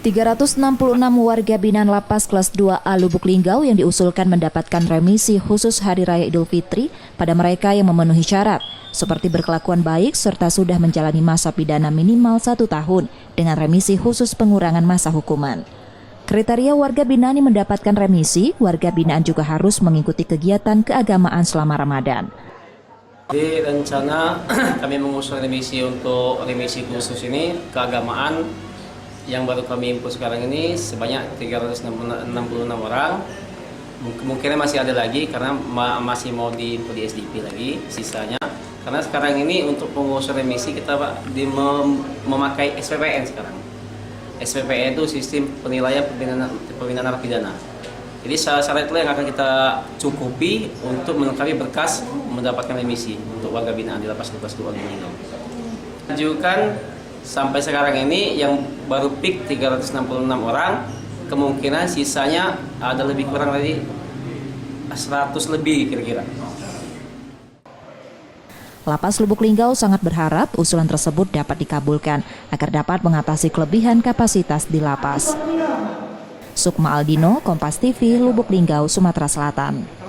366 warga binaan Lapas Kelas 2A Lubuk Linggau yang diusulkan mendapatkan remisi khusus Hari Raya Idul Fitri pada mereka yang memenuhi syarat, seperti berkelakuan baik serta sudah menjalani masa pidana minimal 1 tahun dengan remisi khusus pengurangan masa hukuman. Kriteria warga binaan yang mendapatkan remisi, warga binaan juga harus mengikuti kegiatan keagamaan selama Ramadan. Di rencana kami mengusul remisi untuk remisi khusus ini keagamaan yang baru kami input sekarang ini sebanyak 366 orang. Kemungkinan masih ada lagi karena masih mau di SDP lagi sisanya. Karena sekarang ini untuk pengusul remisi kita memakai SPPN sekarang. SPPN itu sistem penilaian pembinaan narapidana. Jadi syarat itu yang akan kita cukupi untuk melengkapi berkas mendapatkan remisi untuk warga binaan di Lapas Kelas 2 Lubuk Linggau. Ajukan sampai sekarang ini yang baru peak 366 orang, kemungkinan sisanya ada lebih kurang dari 100 lebih kira-kira. Lapas Lubuk Linggau sangat berharap usulan tersebut dapat dikabulkan agar dapat mengatasi kelebihan kapasitas di lapas. Sukma Aldino, Kompas TV, Lubuk Linggau, Sumatera Selatan.